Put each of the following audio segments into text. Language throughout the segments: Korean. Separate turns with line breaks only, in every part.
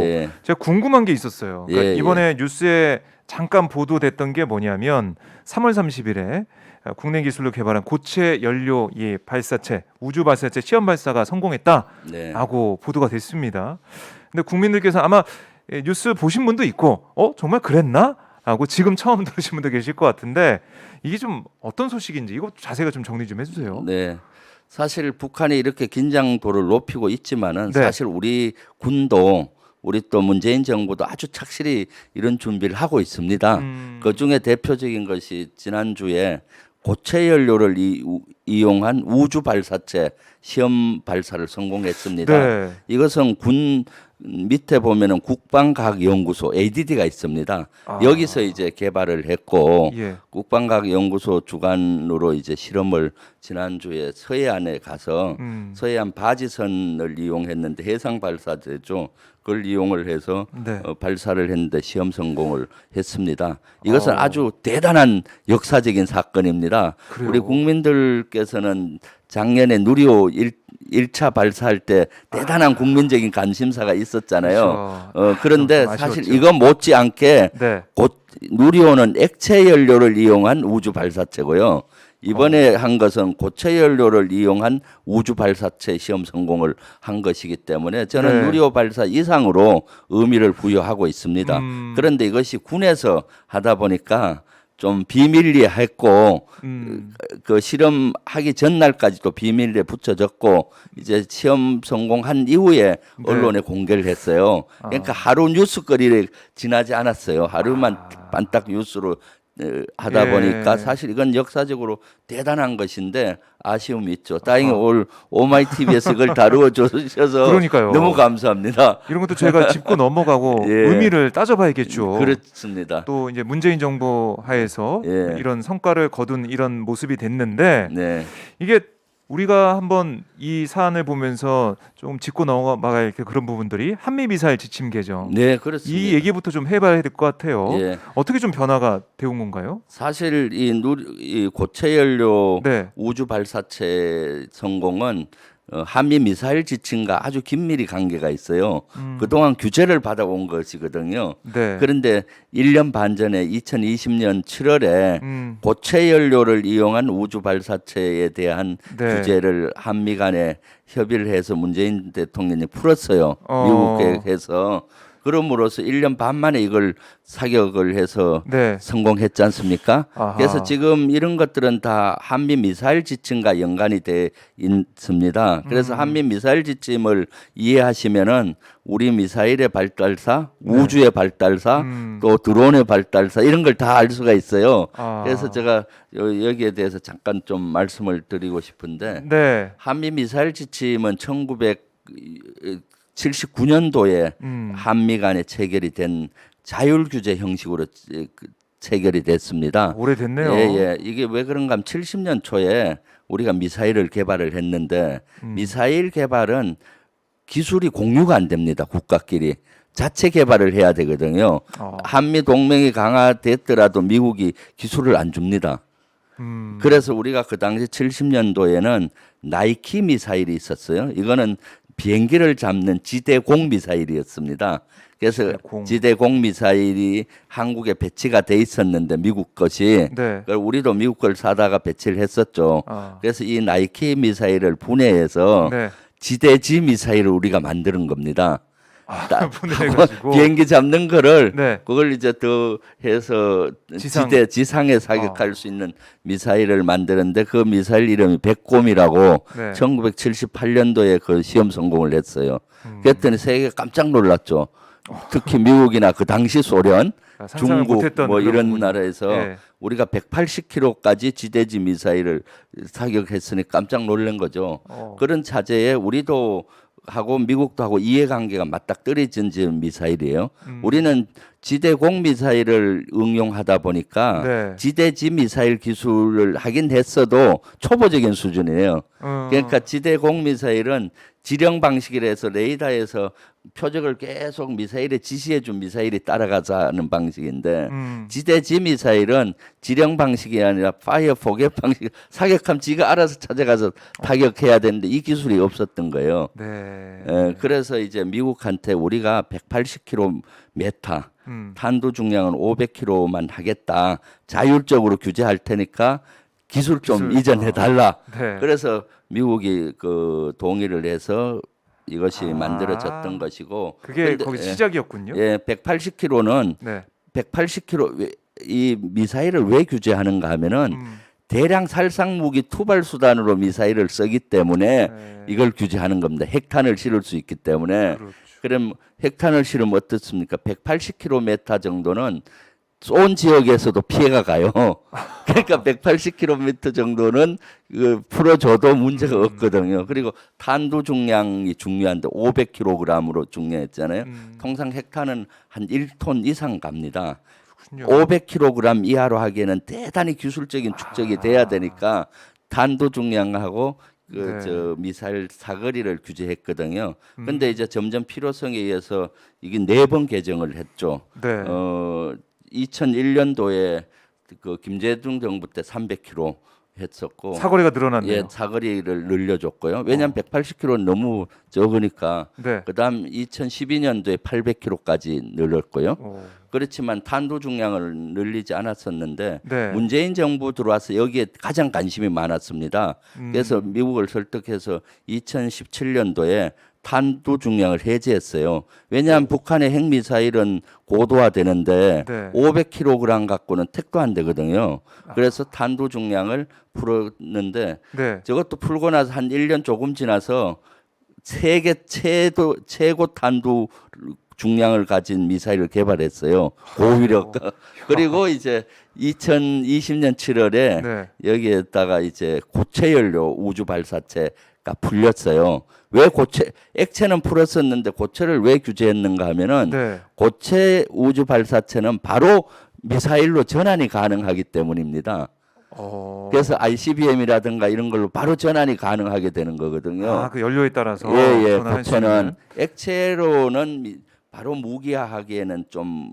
예.
제가 궁금한 게 있었어요. 그러니까
예,
이번에 뉴스에 잠깐 보도됐던 게 뭐냐면 3월 30일에 국내 기술로 개발한 고체 연료 발사체 우주 발사체 시험 발사가 성공했다라고
네.
보도가 됐습니다. 근데 국민들께서 아마 뉴스 보신 분도 있고 정말 그랬나? 하고 지금 처음 들으신 분도 계실 것 같은데 이게 좀 어떤 소식인지 이거 자세가 좀 정리 좀 해주세요.
네. 사실 북한이 이렇게 긴장도를 높이고 있지만은
네.
사실 우리 군도 우리 또 문재인 정부도 아주 착실히 이런 준비를 하고 있습니다. 그 중에 대표적인 것이 지난주에 고체 연료를 이용한 우주 발사체 시험 발사를 성공했습니다.
네.
이것은 군 밑에 보면은 국방과학연구소 ADD가 있습니다.
아.
여기서 이제 개발을 했고
예.
국방과학연구소 주관으로 이제 실험을 지난주에 서해안에 가서 서해안 바지선을 이용했는데 해상 발사제죠. 그걸 이용을 해서
네.
발사를 했는데 시험 성공을 했습니다. 이것은 아주 대단한 역사적인 사건입니다.
그래요?
우리 국민들께서는 작년에 누리호 1차 발사할 때 대단한 국민적인 관심사가 있었잖아요. 그런데
좀
사실
아쉬웠죠.
이거 못지않게
네.
누리호는 액체 연료를 이용한 우주 발사체고요. 이번에 한 것은 고체 연료를 이용한 우주 발사체 시험 성공을 한 것이기 때문에 저는
네.
누리호 발사 이상으로 의미를 부여하고 있습니다. 그런데 이것이 군에서 하다 보니까 좀 비밀리했고 그 실험하기 전날까지도 비밀리에 붙여졌고 이제 시험 성공한 이후에 언론에 공개를 했어요. 그러니까 하루 뉴스거리를 지나지 않았어요. 하루만 반딱 뉴스로 하다
예.
보니까 사실 이건 역사적으로 대단한 것인데 아쉬움이 있죠. 다행히 올 오마이TV에서 이걸 다루어 주셔서
그러니까요.
너무 감사합니다.
이런 것도 저희가 짚고 넘어가고
예.
의미를 따져봐야겠죠.
그렇습니다.
또 이제 문재인 정부 하에서
예.
이런 성과를 거둔 이런 모습이 됐는데
네.
이게 우리가 한번 이 사안을 보면서 조금 짚고 넘어가야 할 그런 부분들이 한미 미사일 지침 개정
네, 그렇습니다.
이 얘기부터 좀 해봐야 될 것 같아요.
예.
어떻게 좀 변화가 되온 건가요?
사실 이 고체 연료
네.
우주 발사체 성공은 한미 미사일 지침과 아주 긴밀히 관계가 있어요. 그동안 규제를 받아온 것이거든요.
네.
그런데 1년 반 전에 2020년 7월에 고체 연료를 이용한 우주 발사체에 대한
네.
규제를 한미 간에 협의를 해서 문재인 대통령이 풀었어요.
어.
미국에서. 그럼으로써 1년 반 만에 이걸 사격을 해서
네.
성공했지 않습니까?
아하.
그래서 지금 이런 것들은 다 한미 미사일 지침과 연관이 돼 있습니다. 그래서 한미 미사일 지침을 이해하시면은 우리 미사일의 발달사, 우주의 발달사, 또 드론의 발달사 이런 걸 다 알 수가 있어요. 그래서 제가 여기에 대해서 잠깐 좀 말씀을 드리고 싶은데
네.
한미 미사일 지침은 1979년도에 한미 간에 체결이 된 자율 규제 형식으로 체결이 됐습니다.
오래됐네요.
예, 예. 이게 왜 그런가 하면 70년 초에 우리가 미사일을 개발을 했는데 미사일 개발은 기술이 공유가 안 됩니다. 국가끼리. 자체 개발을 해야 되거든요. 한미 동맹이 강화됐더라도 미국이 기술을 안 줍니다. 그래서 우리가 그 당시 70년도에는 나이키 미사일이 있었어요. 이거는 비행기를 잡는 지대공 미사일이었습니다. 그래서
지대공.
지대공 미사일이 한국에 배치가 돼 있었는데 미국 것이
네.
그걸 우리도 미국 걸 사다가 배치를 했었죠. 그래서 이 나이키 미사일을 분해해서
네.
지대지 미사일을 우리가 만드는 겁니다.
분해해가지고.
비행기 잡는 거를
네.
그걸 이제 더 해서
지상.
지상에 사격할 수 있는 미사일을 만드는데 그 미사일 이름이 백곰이라고
네.
1978년도에 그 시험 성공을 했어요. 그랬더니 세계가 깜짝 놀랐죠. 특히 미국이나 그 당시 소련,
상상을
중국
못했던
뭐
그런
이런
부분이.
나라에서
네.
우리가 180km까지 지대지 미사일을 사격했으니 깜짝 놀란 거죠. 그런 차제에 우리도 하고 미국도 하고 이해관계가 맞닥뜨려진 미사일이에요. 우리는 지대공 미사일을 응용하다 보니까
네.
지대지 미사일 기술을 하긴 했어도 초보적인 수준이에요. 그러니까 지대공 미사일은 지령 방식이라 해서 레이더에서 표적을 계속 미사일에 지시해 준 미사일이 따라가자 하는 방식인데 지대지 미사일은 지령 방식이 아니라 파이어 포겟 방식, 사격하면 지가 알아서 찾아가서 타격해야 되는데 이 기술이 없었던 거예요.
네.
그래서 이제 미국한테 우리가 180km 탄도 중량은 500km만 하겠다. 자율적으로 규제할 테니까 기술 좀
기술,
이전해 달라.
네.
그래서 미국이 그 동의를 해서 이것이
아.
만들어졌던 것이고
그게
근데,
거기 시작이었군요.
예, 180km는
네.
180km 이 미사일을 왜 규제하는가 하면은
음.
대량 살상 무기 투발 수단으로 미사일을 쓰기 때문에
네.
이걸 규제하는 겁니다. 핵탄을 실을 수 있기 때문에.
그렇죠.
그럼 핵탄을 실으면 어떻습니까? 180km 정도는 쏜 지역에서도 피해가 가요. 그러니까 180km 정도는 풀어줘도 문제가 없거든요. 그리고 탄두 중량이 중요한데 500kg으로 중요했잖아요. 통상 핵탄은 한 1톤 이상 갑니다.
그렇군요.
500kg 이하로 하기에는 대단히 기술적인 축적이 돼야 되니까 탄두 중량하고
네.
저 미사일 사거리를 규제했거든요. 근데 이제 점점 필요성에 의해서 이게 4번 개정을 했죠.
네.
2001년도에 그 김대중 정부 때 300km 했었고
사거리가 늘어났네요.
예, 사거리를 늘려줬고요. 왜냐하면 180km는 너무 적으니까.
네.
그다음 2012년도에 800km까지 늘렸고요.
오.
그렇지만 탄두 중량을 늘리지 않았었는데
네.
문재인 정부 들어와서 여기에 가장 관심이 많았습니다. 그래서 미국을 설득해서 2017년도에 탄두 중량을 해제했어요. 왜냐하면 북한의 핵미사일은 고도화되는데
네.
500kg 갖고는 택도 안 되거든요. 그래서 탄두 중량을 풀었는데
네.
저것도 풀고 나서 한 1년 조금 지나서 세계 최고 탄두 중량을 가진 미사일을 개발했어요. 고위력. 그리고 이제 2020년 7월에
네.
여기에다가 이제 고체 연료 우주 발사체가 풀렸어요. 왜 액체는 풀었었는데 고체를 왜 규제했는가 하면은
네.
고체 우주 발사체는 바로 미사일로 전환이 가능하기 때문입니다. 그래서 ICBM이라든가 이런 걸로 바로 전환이 가능하게 되는 거거든요.
아, 그 연료에 따라서
예,
전환할 수
고체는
있는.
액체로는 바로 무기화하기에는 좀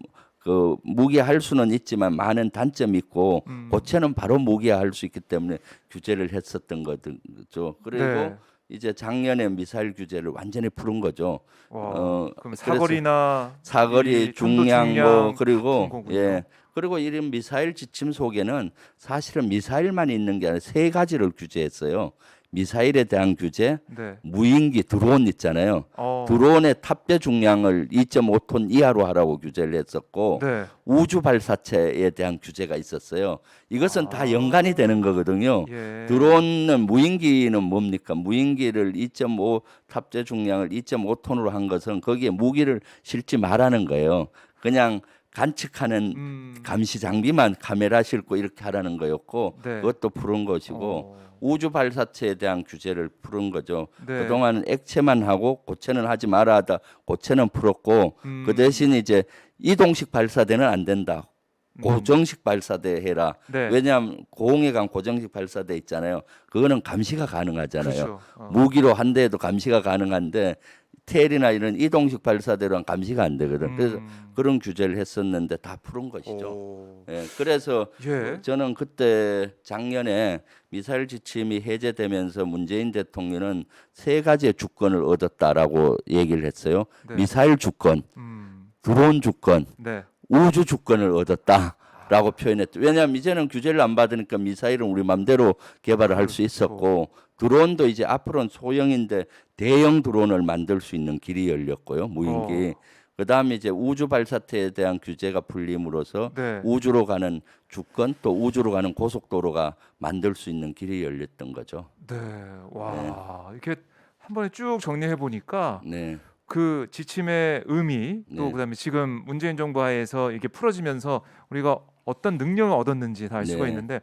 무기화할 수는 있지만 많은 단점이 있고 고체는 바로 무기화할 수 있기 때문에 규제를 했었던 거죠. 그리고
네.
이제 작년에 미사일 규제를 완전히 푸른 거죠.
와, 그럼
그래서
사거리나
사거리,
이 탄도
중량
중량
그리고
같은 거군요.
예. 그리고 이런 미사일 지침 속에는 사실은 미사일만 있는 게 아니라 3가지를 규제했어요. 미사일에 대한 규제,
네.
무인기 드론 있잖아요. 드론의 탑재 중량을 2.5톤 이하로 하라고 규제를 했었고
네.
우주 발사체에 대한 규제가 있었어요. 이것은 다 연관이 되는 거거든요.
예.
드론은 무인기는 뭡니까? 무인기를 2.5 탑재 중량을 2.5톤으로 한 것은 거기에 무기를 실지 말라는 거예요. 그냥 관측하는 감시 장비만 카메라 싣고 이렇게 하라는 거였고
네.
그것도 푸른 것이고 우주 발사체에 대한 규제를 푸른 거죠.
네.
그동안은 액체만 하고 고체는 하지 마라 하다 고체는 풀었고 그 대신 이제 이동식 발사대는 안 된다. 고정식 발사대 해라.
네.
왜냐하면 고공에 간 고정식 발사대 있잖아요. 그거는 감시가 가능하잖아요.
그렇죠.
무기로 한 대에도 감시가 가능한데 텔이나 이런 이동식 발사대로는 감시가 안 되거든. 그래서 그런 규제를 했었는데 다 푸른 것이죠.
오.
예, 그래서
예.
저는 그때 작년에 미사일 지침이 해제되면서 문재인 대통령은 3가지의 주권을 얻었다라고 얘기를 했어요.
네.
미사일 주권, 드론 주권,
네.
우주 주권을 얻었다라고 표현했죠. 왜냐하면 이제는 규제를 안 받으니까 미사일은 우리 맘대로 개발을 할 수 있었고 드론도 이제 앞으로는 소형인데 대형 드론을 만들 수 있는 길이 열렸고요. 무인기. 그다음에 이제 우주 발사체에 대한 규제가 풀림으로써
네.
우주로 가는 주권 또 우주로 가는 고속도로가 만들 수 있는 길이 열렸던 거죠.
네. 와, 이렇게 한 번에 쭉 정리해 보니까
네.
그 지침의 의미 또
네.
그다음에 지금 문재인 정부 하에서 이게 풀어지면서 우리가 어떤 능력을 얻었는지 다 알 수가
네.
있는데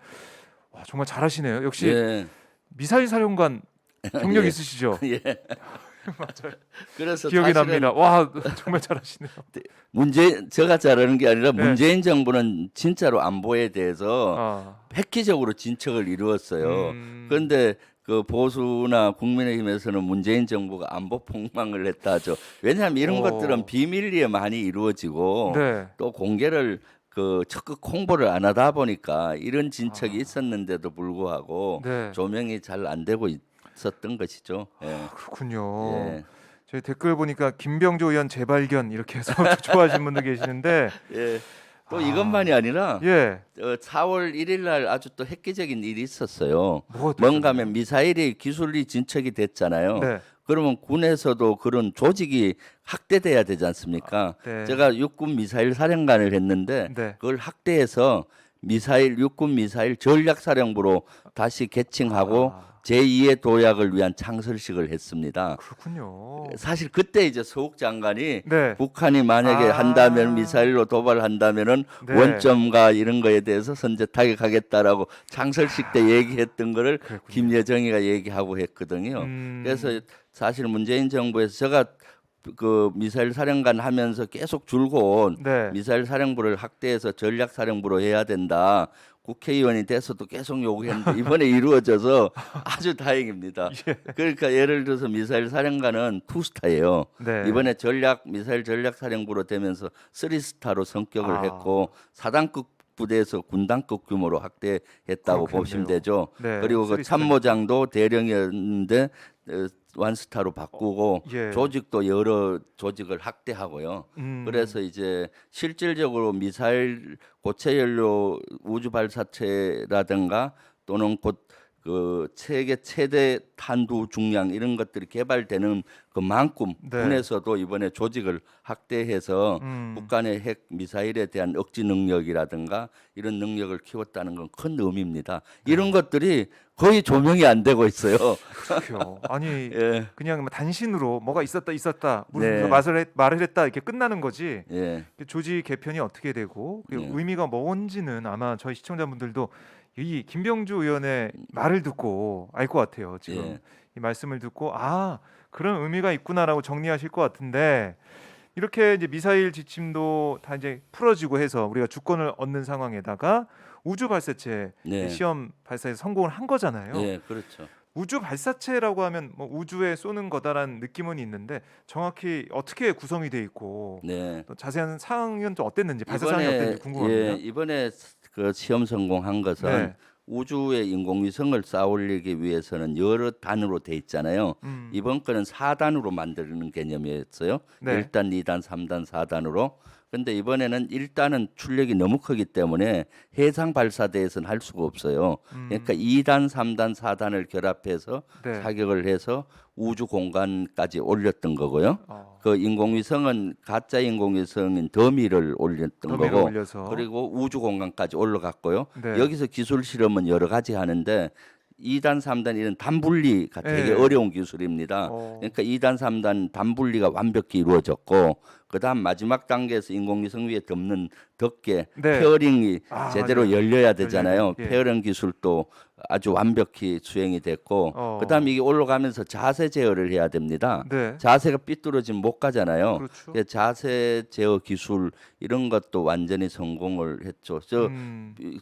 와, 정말 잘하시네요. 역시
예.
미사일 사령관 경력
예.
있으시죠?
예.
맞아요.
그래서
기억이
사실은
납니다. 와, 정말 잘하시네요.
제가 잘하는 게 아니라
네.
문재인 정부는 진짜로 안보에 대해서
아,
획기적으로 진척을 이루었어요. 그런데 그 보수나 국민의힘에서는 문재인 정부가 안보 폭망을 했다 하죠. 왜냐하면 이런
오.
것들은 비밀리에 많이 이루어지고
네.
또 공개를 그 적극 홍보를 안 하다 보니까 이런 진척이
아.
있었는데도 불구하고
네.
조명이 잘 안 되고 있었던 것이죠. 예.
그렇군요.
예.
저희 댓글 보니까 김병조 의원 재발견 이렇게 해서 좋아하시는 분들 계시는데
예. 또
아.
이것만이 아니라
예.
4월 1일 날 아주 또 획기적인 일이 있었어요.
뭐가 또
뭔가
있었나요?
하면 미사일이 기술이 진척이 됐잖아요.
네.
그러면 군에서도 그런 조직이 확대돼야 되지 않습니까?
네.
제가 육군 미사일 사령관을 했는데
네.
그걸 확대해서 미사일 육군 미사일 전략사령부로 다시 개칭하고
아.
제2의 도약을 위한 창설식을 했습니다.
그렇군요.
사실 그때 이제 서욱 장관이
네.
북한이 만약에
아.
한다면 미사일로 도발한다면은
네.
원점과 이런 거에 대해서 선제 타격하겠다라고 창설식 때 얘기했던 거를
그랬군요.
김여정이가 얘기하고 했거든요. 그래서 사실 문재인 정부에서 제가 그 미사일 사령관 하면서 계속 줄고 온
네.
미사일 사령부를 확대해서 전략 사령부로 해야 된다. 국회의원이 돼서도 계속 요구했는데 이번에 이루어져서 아주 다행입니다. 그러니까 예를 들어서 미사일 사령관은 투스타예요.
네.
이번에 미사일 전략 사령부로 되면서 쓰리스타로 성격을
아.
했고 사단급 부대에서 군단급 규모로 확대했다고
그렇겠네요.
보시면 되죠.
네,
그리고 그
쓰리스타.
참모장도 대령이었는데 완스타로 바꾸고
예.
조직도 여러 조직을 확대하고요. 그래서 이제 실질적으로 미사일 고체 연료 우주 발사체라든가 또는 곧 그 세계 최대 탄두 중량 이런 것들이 개발되는 그만큼
네.
군에서도 이번에 조직을 확대해서
음.
북한의 핵 미사일에 대한 억지 능력이라든가 이런 능력을 키웠다는 건 큰 의미입니다. 이런 것들이 거의 조명이 안 되고 있어요.
그렇죠. 아니
예,
그냥 뭐 단신으로 뭐가 있었다
네.
말을 했다 이렇게 끝나는 거지.
예,
조직 개편이 어떻게 되고 그
예.
의미가 뭔지는 아마 저희 시청자분들도 이 김병주 의원의 말을 듣고 알 것 같아요. 지금
예.
이 말씀을 듣고 아 그런 의미가 있구나라고 정리하실 것 같은데 이렇게 이제 미사일 지침도 다 이제 풀어지고 해서 우리가 주권을 얻는 상황에다가 우주 발사체
네.
시험 발사에서 성공을 한 거잖아요.
예, 그렇죠.
우주 발사체라고 하면 뭐 우주에 쏘는 거다라는 느낌은 있는데 정확히 어떻게 구성이 돼 있고
네.
또 자세한 상황은 좀 어땠는지 발사 상황이 어땠는지 궁금합니다.
이번에 그 시험 성공한 것은
네.
우주에 인공위성을 쌓아올리기 위해서는 여러 단으로 돼 있잖아요. 이번 거는 4단으로 만드는 개념이었어요.
네.
1단, 2단, 3단, 4단으로. 근데 이번에는 1단은 출력이 너무 크기 때문에 해상 발사대에서는 할 수가 없어요. 그러니까 2단, 3단, 4단을 결합해서
네.
사격을 해서 우주 공간까지 올렸던 거고요.
어,
그 인공위성은 가짜 인공위성인 더미를 올렸던
더미를
거고
올려서.
그리고 우주 공간까지 올라갔고요.
네.
여기서 기술 실험은 여러 가지 하는데 2단, 3단 이런 단분리가 되게
네.
어려운 기술입니다.
어.
그러니까 2단, 3단 단분리가 완벽히 이루어졌고 그다음 마지막 단계에서 인공위성 위에 덮는 덮개
네.
페어링이
아,
제대로
맞아요.
열려야 되잖아요.
예.
페어링 기술도 아주 완벽히 수행이 됐고 그다음 이게 올라가면서 자세 제어를 해야 됩니다.
네.
자세가 삐뚤어지면 못 가잖아요.
그렇죠.
그래서 자세 제어 기술 이런 것도 완전히 성공을 했죠.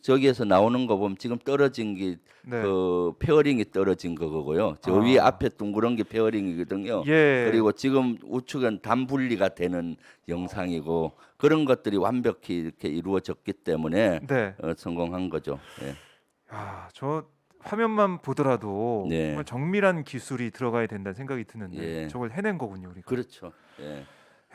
저기에서 나오는 거 보면 지금 떨어진 게
네.
그 페어링이 떨어진 거고요. 저 위에 앞에 둥그런 게 페어링이거든요.
예.
그리고 지금 우측은 단분리가 되는 영상이고 그런 것들이 완벽히 이렇게 이루어졌기 때문에
네.
성공한 거죠. 예.
야, 저 화면만 보더라도
네.
정말 정밀한 기술이 들어가야 된다는 생각이 드는데
예.
저걸 해낸 거군요, 우리가.
그렇죠. 예.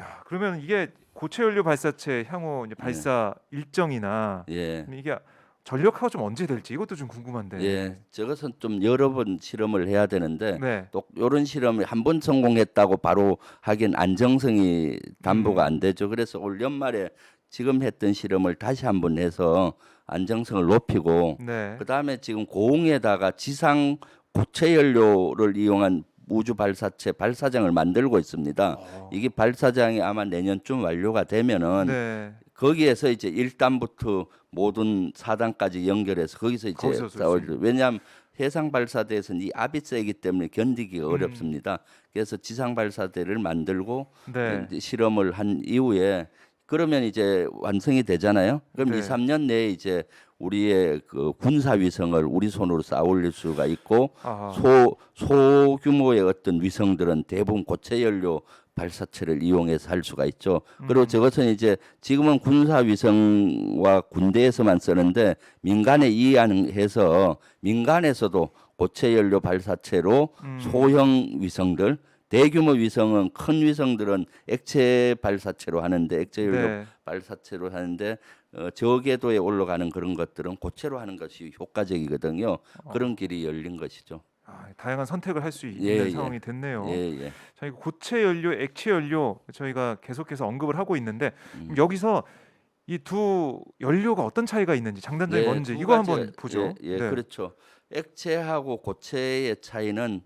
야, 그러면 이게 고체 연료 발사체 향후 이제 발사 일정이나
예.
이게 전력화가 좀 언제 될지 이것도 좀 궁금한데.
예. 저것은 좀 여러 번 실험을 해야 되는데
네.
또 이런 실험을 한 번 성공했다고 바로 하긴 안정성이 담보가 안 되죠. 그래서 올 연말에 지금 했던 실험을 다시 한번 해서 안정성을 높이고
네.
그다음에 지금 고흥에다가 지상 고체 연료를 이용한 우주 발사체 발사장을 만들고 있습니다. 이게 발사장이 아마 내년쯤 완료가 되면은
네.
거기에서 이제 1단부터 모든 4단까지 연결해서 거기서 이제
거기서 쏠수
싸울 왜냐하면 해상 발사대에서는 이 압이 세기 때문에 견디기가 어렵습니다. 그래서 지상 발사대를 만들고
네.
이제 실험을 한 이후에 그러면 이제 완성이 되잖아요. 그럼
네.
2, 3년 내에 이제 우리의 그 군사 위성을 우리 손으로 쌓아 올릴 수가 있고
아하.
소규모의 어떤 위성들은 대부분 고체 연료 발사체를 이용해서 할 수가 있죠. 그리고 저것은 이제 지금은 군사 위성과 군대에서만 쓰는데 민간에 이해해서 민간에서도 고체 연료 발사체로 소형 위성들 대규모 위성은 큰 위성들은 액체 발사체로 하는데 액체 연료
네.
발사체로 하는데 저궤도에 올라가는 그런 것들은 고체로 하는 것이 효과적이거든요. 그런 길이 열린 것이죠.
다양한 선택을 할 수 있는
예,
상황이 됐네요.
예, 예.
자, 이거 고체 연료, 액체 연료 저희가 계속해서 언급을 하고 있는데 그럼 여기서 이 두 연료가 어떤 차이가 있는지 장단점이 뭔지
두
이거
가지,
한번 보죠.
예,
네.
그렇죠. 액체하고 고체의 차이는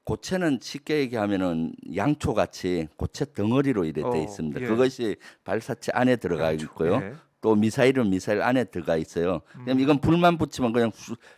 고체는 쉽게 얘기하면은 양초 같이 고체 덩어리로 이래 돼 있습니다.
예.
그것이 발사체 안에 들어가
양초,
있고요.
예.
또 미사일은 미사일 안에 들어가 있어요. 그럼 이건 불만 붙이면 그냥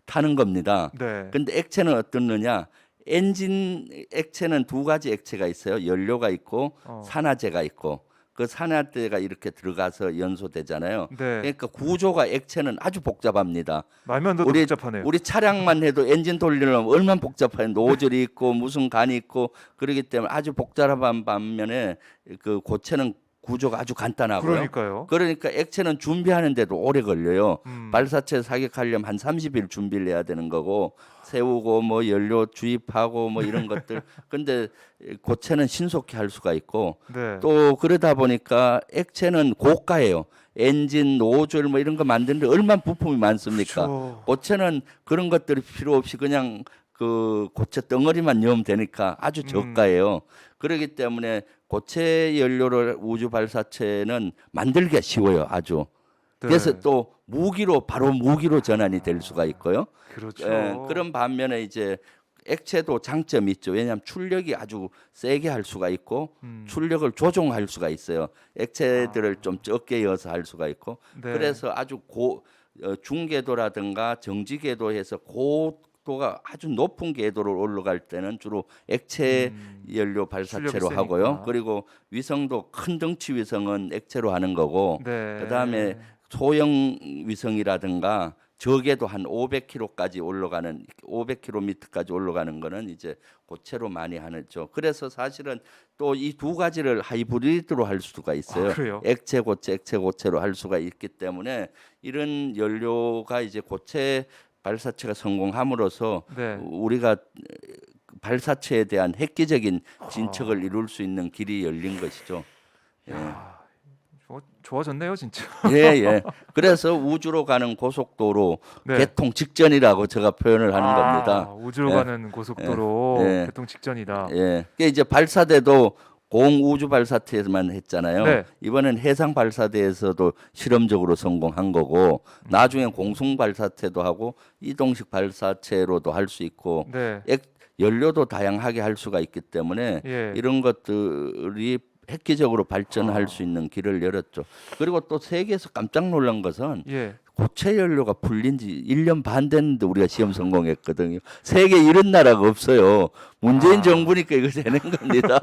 타는 겁니다.
네.
근데 액체는 어떻느냐? 엔진 액체는 두 가지 액체가 있어요. 연료가 있고 산화제가 있고 그 산화제가 이렇게 들어가서 연소되잖아요.
네.
그러니까 구조가 액체는 아주 복잡합니다.
말만 들어도 복잡하네요.
우리 차량만 해도 엔진 돌리려면 얼마나 복잡해요. 노즐이 있고 무슨 간이 있고 그렇기 때문에 아주 복잡한 반면에 그 고체는 구조가 아주 간단하고요.
그러니까요.
그러니까 액체는 준비하는데도 오래 걸려요.
음.
발사체 사격하려면 한 30일 준비를 해야 되는 거고 세우고 뭐 연료 주입하고 뭐 이런 것들. 근데 고체는 신속히 할 수가 있고
네.
또 그러다 보니까 액체는 고가예요. 엔진, 노즐 뭐 이런 거 만드는데 얼마나 부품이 많습니까?
그렇죠.
고체는 그런 것들이 필요 없이 그냥 그 고체 덩어리만 넣으면 되니까 아주 저가예요. 그렇기 때문에 고체 연료를 우주 발사체는 만들기가 쉬워요, 아주.
네.
그래서 또 무기로 바로 무기로 전환이 될 수가 있고요.
그렇죠.
그런 반면에 이제 액체도 장점이 있죠. 왜냐하면 출력이 아주 세게 할 수가 있고 출력을 조종할 수가 있어요. 액체들을 좀 적게 넣어서 할 수가 있고
네.
그래서 아주 중궤도라든가 정지궤도에서 고도가 아주 높은 궤도로 올라갈 때는 주로 액체 연료 발사체로
출력이
하고요.
세니까.
그리고 위성도 큰 덩치 위성은 액체로 하는 거고
네.
그다음에 소형 위성이라든가 적게도 한 500km까지 올라가는 500km까지 올라가는 거는 이제 고체로 많이 하죠. 그래서 사실은 또 이 두 가지를 하이브리드로 할 수가 있어요.
그래요?
액체 고체, 액체 고체로 할 수가 있기 때문에 이런 연료가 이제 고체 발사체가 성공함으로써
네.
우리가 발사체에 대한 획기적인 진척을 이룰 수 있는 길이 열린 것이죠.
좋아졌네요, 진짜.
예, 예. 그래서 우주로 가는 고속도로
네.
개통 직전이라고 제가 표현을 하는 겁니다.
우주로
예.
가는 고속도로
예.
개통 직전이다.
예. 그게 이제 발사대도 공우주 발사체에서만 했잖아요.
네.
이번엔 해상 발사대에서도 실험적으로 성공한 거고 나중에 공중 발사체도 하고 이동식 발사체로도 할 수 있고
네.
연료도 다양하게 할 수가 있기 때문에
예.
이런 것들이 획기적으로 발전할 수 있는 길을 열었죠. 그리고 또 세계에서 깜짝 놀란 것은
예.
고체 연료가 풀린 지 1년 반 됐는데 우리가 시험 성공했거든요. 세계 이런 나라가 없어요. 문재인 정부니까 이거 되는 겁니다.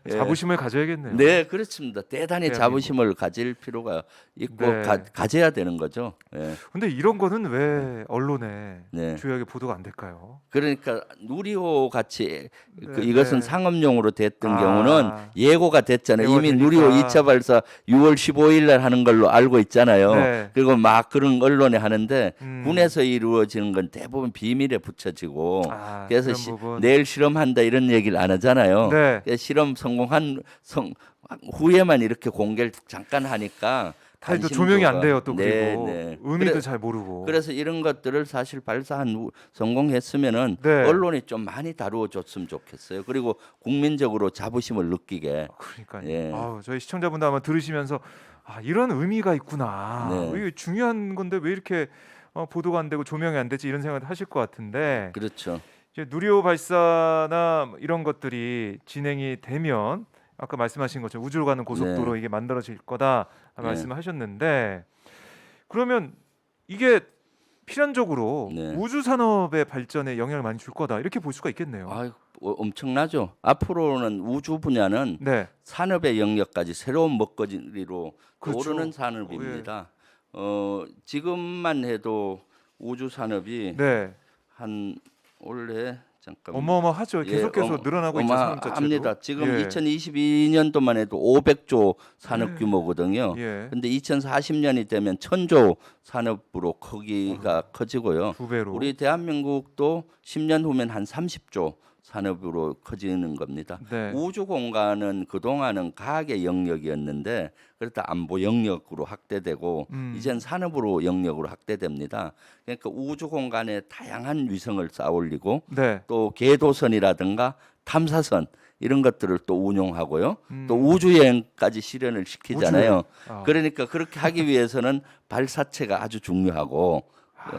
예.
자부심을 가져야겠네요.
네, 그렇습니다. 대단히
대한민국.
자부심을 가질 필요가 있고
네.
가져야 되는 거죠. 예.
근데 이런 거는 왜 언론에
네.
주요하게 보도가 안 될까요?
그러니까 누리호 같이
네,
이것은
네.
상업용으로 됐던 경우는 예고가 됐잖아요.
예고가
이미
되니까.
누리호 2차 발사 6월 15일 날 하는 걸로 알고 있잖아요.
네.
그리고 막 그런 언론에 하는데
음.
군에서 이루어지는 건 대부분 비밀에 붙여지고 그래서
그런 부분.
내일 실험한다 이런 얘기를 안 하잖아요.
네.
그래서 실험 성공한 후에만 이렇게 공개를 잠깐 하니까
다들 또
관심도가-
조명이 안 돼요. 또
네,
그리고
네.
의미도 잘 모르고.
그래서 이런 것들을 사실 발사한 성공했으면은
네.
언론이 좀 많이 다루어 줬으면 좋겠어요. 그리고 국민적으로 자부심을 느끼게.
그러니까요.
예.
저희 시청자분들 아마 들으시면서 이런 의미가 있구나.
네.
이게 중요한 건데 왜 이렇게 보도가 안 되고 조명이 안 되지 이런 생각을 하실 것 같은데
그렇죠.
이제 누리호 발사나 이런 것들이 진행이 되면 아까 말씀하신 것처럼 우주로 가는 고속도로
네.
이게 만들어질 거다
네.
말씀을 하셨는데 그러면 이게 필연적으로
네.
우주 산업의 발전에 영향을 많이 줄 거다 이렇게 볼 수가 있겠네요.
엄청나죠. 앞으로는 우주 분야는
네.
산업의 영역까지 새로운 먹거리로
그렇죠.
오르는 산업입니다. 지금만 해도 우주 산업이
네.
한 올해 잠깐
어마어마하죠. 계속해서
예,
늘어나고 있죠. 산업 자체도.
합니다. 지금
예.
2022년도만 해도 500조 산업 규모거든요.
예.
근데 2040년이 되면 1000조 산업으로 크기가 커지고요.
두 배로.
우리 대한민국도 10년 후면 한 30조 산업으로 커지는 겁니다.
네.
우주 공간은 그동안은 과학의 영역이었는데 그렇다 안보 영역으로 확대되고 이젠 산업으로 영역으로 확대됩니다. 그러니까 우주 공간에 다양한 위성을 쌓아 올리고
네.
또 궤도선이라든가 탐사선 이런 것들을 또 운용하고요. 또 우주 여행까지 실현을 시키잖아요.
아.
그러니까 그렇게 하기 위해서는 발사체가 아주 중요하고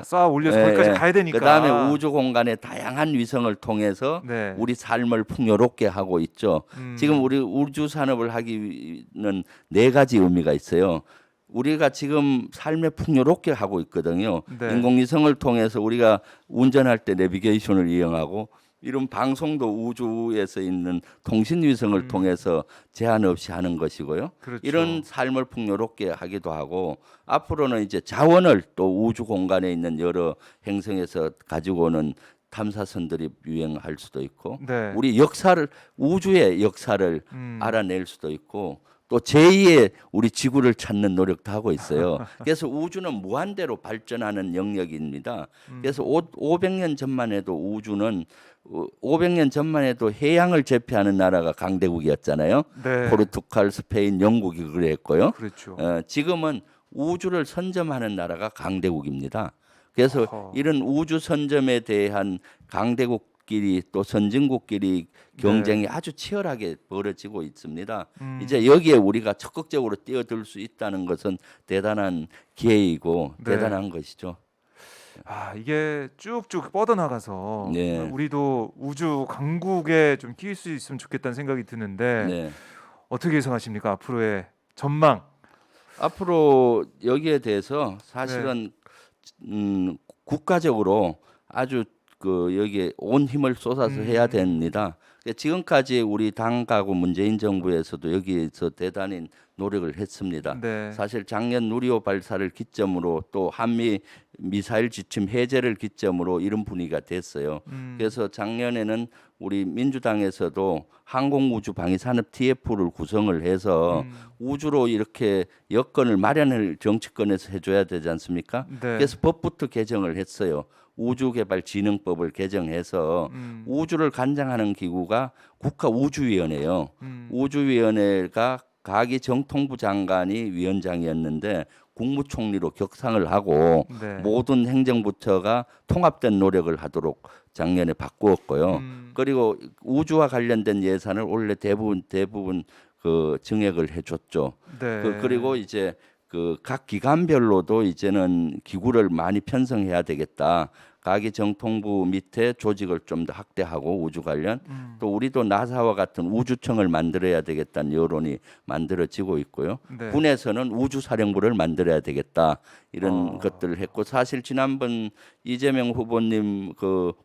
쌓아 올려서 거기까지 가야 되니까.
그다음에 우주 공간의 다양한 위성을 통해서
네.
우리 삶을 풍요롭게 하고 있죠. 지금 우리 우주 산업을 하기는 네 가지 의미가 있어요. 우리가 지금 삶에 풍요롭게 하고 있거든요.
네.
인공위성을 통해서 우리가 운전할 때 내비게이션을 이용하고 이런 방송도 우주에서 있는 통신위성을 통해서 제한 없이 하는 것이고요.
그렇죠.
이런 삶을 풍요롭게 하기도 하고 앞으로는 이제 자원을 또 우주 공간에 있는 여러 행성에서 가지고 오는 탐사선들이 유행할 수도 있고
네.
우리 역사를 우주의 역사를 알아낼 수도 있고 또 제2의 우리 지구를 찾는 노력도 하고 있어요. 그래서 우주는 무한대로 발전하는 영역입니다. 그래서 500년 전만 해도 우주는 500년 전만 해도 해양을 제패하는 나라가 강대국이었잖아요.
네.
포르투갈, 스페인, 영국이 그랬고요.
그렇죠.
지금은 우주를 선점하는 나라가 강대국입니다. 그래서
어허.
이런 우주 선점에 대한 강대국끼리 또 선진국끼리 경쟁이 아주 치열하게 벌어지고 있습니다. 이제 여기에 우리가 적극적으로 뛰어들 수 있다는 것은 대단한 기회이고
네.
대단한 것이죠.
아, 이게 쭉쭉 뻗어나가서
네.
우리도 우주 강국에 좀 끼일 수 있으면 좋겠다는 생각이 드는데
네.
어떻게 예상하십니까? 앞으로의 전망.
앞으로 여기에 대해서 사실은 국가적으로 아주 여기에 온 힘을 쏟아서 해야 됩니다. 지금까지 우리 당하고 문재인 정부에서도 여기에서 대단히 노력을 했습니다.
네.
사실 작년 누리호 발사를 기점으로 또 한미 미사일 지침 해제를 기점으로 이런 분위기가 됐어요. 그래서 작년에는 우리 민주당에서도 항공우주방위산업 TF를 구성을 해서 우주로 이렇게 여건을 마련을 정치권에서 해줘야 되지 않습니까?
네.
그래서 법부터 개정을 했어요. 우주개발진흥법을 개정해서 우주를 관장하는 기구가 국가우주위원회예요. 우주위원회가 가기 정통부 장관이 위원장이었는데 국무총리로 격상을 하고
네.
모든 행정부처가 통합된 노력을 하도록 작년에 바꾸었고요. 그리고 우주와 관련된 예산을 원래 대부분 증액을 해줬죠.
네.
그리고 이제 각 기관별로도 이제는 기구를 많이 편성해야 되겠다. 가기 정통부 밑에 조직을 좀 더 확대하고 우주 관련 또 우리도 나사와 같은 우주청을 만들어야 되겠다는 여론이 만들어지고 있고요.
네.
군에서는 우주사령부를 만들어야 되겠다 이런 것들을 했고 사실 지난번 이재명 후보님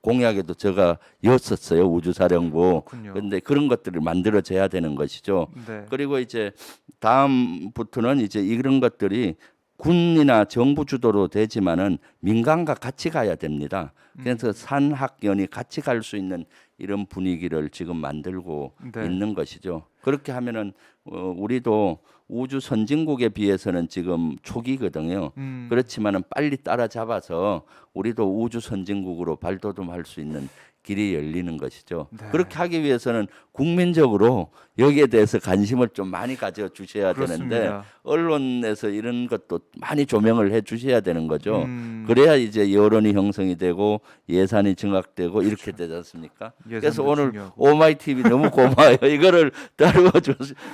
공약에도 제가 였었어요 우주사령부.
그렇군요.
그런데 그런 것들을 만들어져야 되는 것이죠.
네.
그리고 이제 다음부터는 이제 이런 것들이 군이나 정부 주도로 되지만은 민간과 같이 가야 됩니다. 그래서 산학연이 같이 갈 수 있는 이런 분위기를 지금 만들고
네.
있는 것이죠. 그렇게 하면은 우리도 우주 선진국에 비해서는 지금 초기거든요. 그렇지만은 빨리 따라잡아서 우리도 우주 선진국으로 발돋움할 수 있는 길이 열리는 것이죠.
네.
그렇게 하기 위해서는 국민적으로 여기에 대해서 관심을 좀 많이 가져 주셔야 되는데
그렇습니다.
언론에서 이런 것도 많이 조명을 해 주셔야 되는 거죠. 그래야 이제 여론이 형성이 되고 예산이 증액되고 이렇게 되지 않습니까? 그래서
예산도
오늘
중요하고.
오마이 TV 너무 고마워요. 이거를 다루어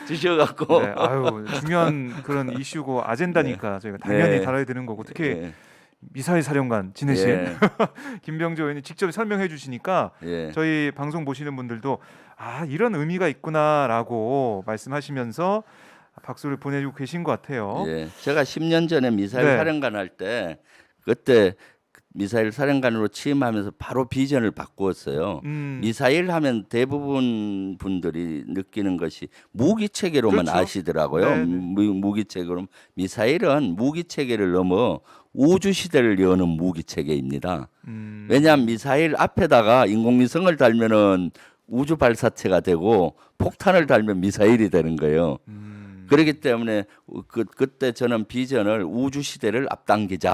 주셔갖고
네. 아유, 중요한 그런 이슈고 아젠다니까 저희가 당연히
네.
다뤄야 되는 거고 특히
예,
미사일 사령관 지내신
예,
김병조 의원이 직접 설명해 주시니까
예.
저희 방송 보시는 분들도 아 이런 의미가 있구나라고 말씀하시면서 박수를 보내주고 계신 것 같아요.
예. 제가 10년 전에 미사일
네.
사령관 할 때 그때 미사일 사령관으로 취임하면서 바로 비전을 바꾸었어요. 미사일 하면 대부분 분들이 느끼는 것이 무기 체계로만
그렇죠.
아시더라고요.
네, 네.
무기 체계로. 미사일은 무기 체계를 넘어 우주 시대를 여는 무기 체계입니다. 왜냐하면 미사일 앞에다가 인공위성을 달면은 우주 발사체가 되고 폭탄을 달면 미사일이 되는 거예요. 그렇기 때문에 그때 저는 비전을 우주 시대를 앞당기자.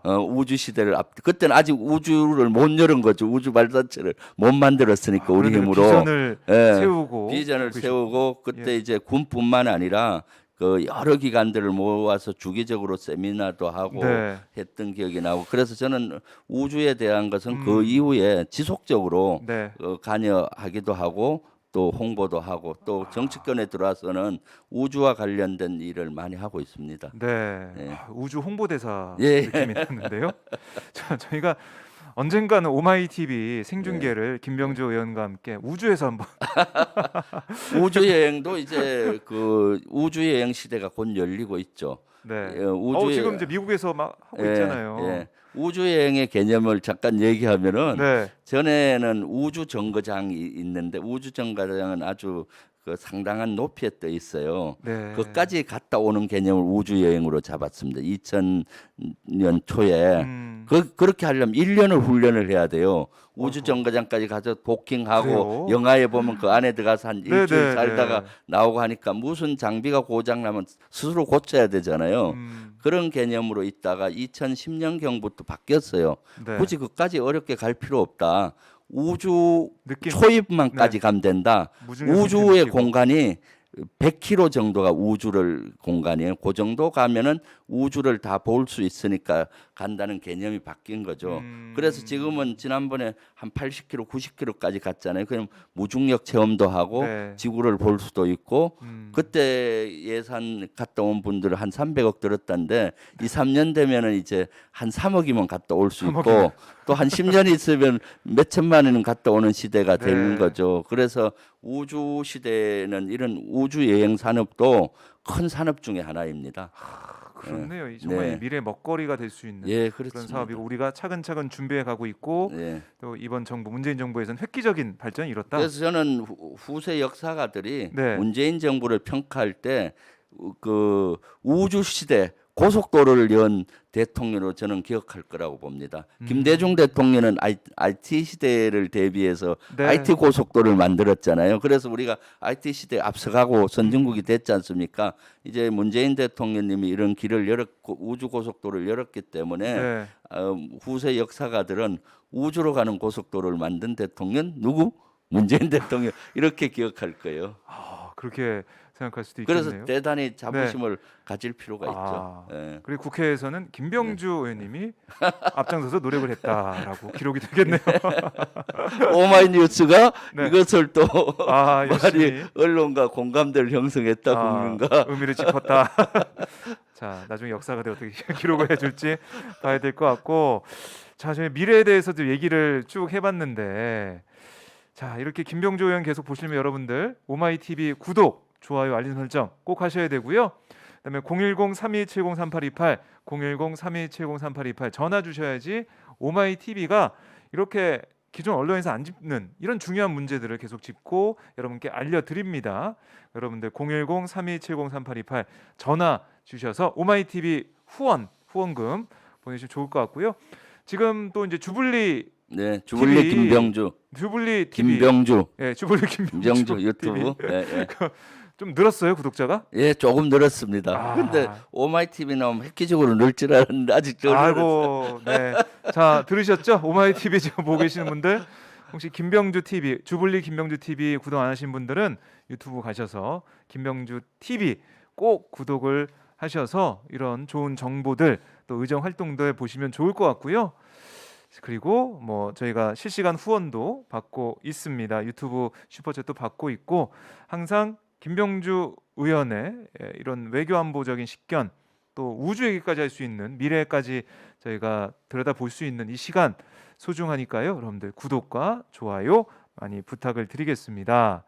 아,
우주 시대를 그때는 아직 우주를 못 열은 거죠. 우주 발사체를 못 만들었으니까 우리
그런데도
힘으로
비전을
예,
세우고
비전을
계시-
세우고 그때
예.
이제 군뿐만 아니라 그 여러 기관들을 모아서 주기적으로 세미나도 하고
네.
했던 기억이 나고 그래서 저는 우주에 대한 것은 그 이후에 지속적으로
네.
관여하기도 하고 또 홍보도 하고 또 정치권에 들어와서는 우주와 관련된 일을 많이 하고 있습니다.
네.
예.
우주 홍보대사
예.
느낌이 나는데요. 자, 저희가 언젠가는 오마이 TV 생중계를 김병주 의원과 함께 우주에서 한번
우주 여행도 이제 그 우주 여행 시대가 곧 열리고 있죠.
네.
우주
지금 이제 미국에서 막 하고
예,
있잖아요.
예. 우주 여행의 개념을 잠깐 얘기하면은
네.
전에는 우주 정거장이 있는데 우주 정거장은 아주 그 상당한 높이에 떠 있어요.
네.
그까지 갔다 오는 개념을 우주 여행으로 잡았습니다. 2000년 초에 그렇게 하려면 1년을 훈련을 해야 돼요. 우주 정거장까지 가서 도킹하고
그래요?
영화에 보면 그 안에 들어가서 한
네,
일주일
네,
살다가
네.
나오고 하니까 무슨 장비가 고장 나면 스스로 고쳐야 되잖아요. 그런 개념으로 있다가 2010년 경부터 바뀌었어요.
네.
굳이 그까지 어렵게 갈 필요 없다. 우주
느낌.
초입만까지 가면 된다.
무중력
우주의
느낌 느끼고.
공간이 100km 정도가 우주를 공간이에요. 그 정도 가면은 우주를 다 볼 수 있으니까 간다는 개념이 바뀐 거죠. 그래서 지금은 지난번에 한 80km, 90km까지 갔잖아요. 그럼 무중력 체험도 하고
네.
지구를 볼 수도 있고 그때 예산 갔다 온 분들 한 300억 들었다는데 2, 3년 되면은 이제 한 3억이면 갔다 올 수
3억이면.
있고 또 한 10년 있으면 몇 천만 원은 갔다 오는 시대가 되는
네.
거죠. 그래서 우주 시대는 이런 우주 여행 산업도 큰 산업 중에 하나입니다.
그렇네요. 이 정말
네.
이 미래 먹거리가 될 수 있는
예,
그런
그렇습니다.
사업이고 우리가 차근차근 준비해 가고 있고
예.
또 이번 정부 문재인 정부에서는 획기적인 발전이 이뤘다.
그래서 저는 후세 역사가들이
네.
문재인 정부를 평가할 때 그 우주 시대 고속도로를 연 대통령으로 저는 기억할 거라고 봅니다. 김대중 대통령은 IT 시대를 대비해서
네.
IT 고속도로를 만들었잖아요. 그래서 우리가 IT 시대에 앞서가고 선진국이 됐지 않습니까? 이제 문재인 대통령님이 이런 길을 열었고 우주 고속도로를 열었기 때문에
네.
후세 역사가들은 우주로 가는 고속도로를 만든 대통령 누구? 문재인 대통령 이렇게 기억할 거예요.
그렇게 생각할 수도
그래서
있겠네요.
대단히 자부심을 가질 필요가
아,
있죠. 예.
그리고 국회에서는 김병주 의원님이 앞장서서 노력을 했다라고 기록이 되겠네요.
오마이뉴스가
네.
이것을 또
아,
많이
열심히
언론과 공감대를 형성했다 국민과
의미를 짚었다. 자, 나중에 역사가들 어떻게 기록을 해줄지 봐야 될 것 같고, 자, 저희 미래에 대해서도 얘기를 쭉 해봤는데, 자, 이렇게 김병주 의원 계속 보시면 여러분들 오마이 TV 구독, 좋아요, 알림 설정 꼭 하셔야 되고요. 그다음에 010-3270-3828, 010-3270-3828 전화 주셔야지 오마이 TV가 이렇게 기존 언론에서 안 짚는 이런 중요한 문제들을 계속 짚고 여러분께 알려드립니다. 여러분들 010-3270-3828 전화 주셔서 오마이 TV 후원금 보내주시면 좋을 것 같고요. 지금 또 이제 주블리
네, 주블리
TV.
김병주,
주블리 TV,
김병주,
예, 주블리 김병주
김병주 유튜브.
TV.
예, 예.
좀 늘었어요 구독자가?
예, 조금 늘었습니다.
아.
근데 오마이 TV 나오면 획기적으로 늘 줄 알았는데 아직 덜 늘었어요.
아이고, 네. 자, 들으셨죠? 오마이 TV 지금 보고 계시는 분들 혹시 김병주 TV, 주블리 김병주 TV 구독 안 하신 분들은 유튜브 가셔서 김병주 TV 꼭 구독을 하셔서 이런 좋은 정보들 또 의정 활동들 보시면 좋을 것 같고요. 그리고 뭐 저희가 실시간 후원도 받고 있습니다. 유튜브 슈퍼챗도 받고 있고 항상 김병주 의원의 이런 외교안보적인 식견 또 우주 얘기까지 할 수 있는 미래까지 저희가 들여다볼 수 있는 이 시간 소중하니까요. 여러분들 구독과 좋아요 많이 부탁을 드리겠습니다.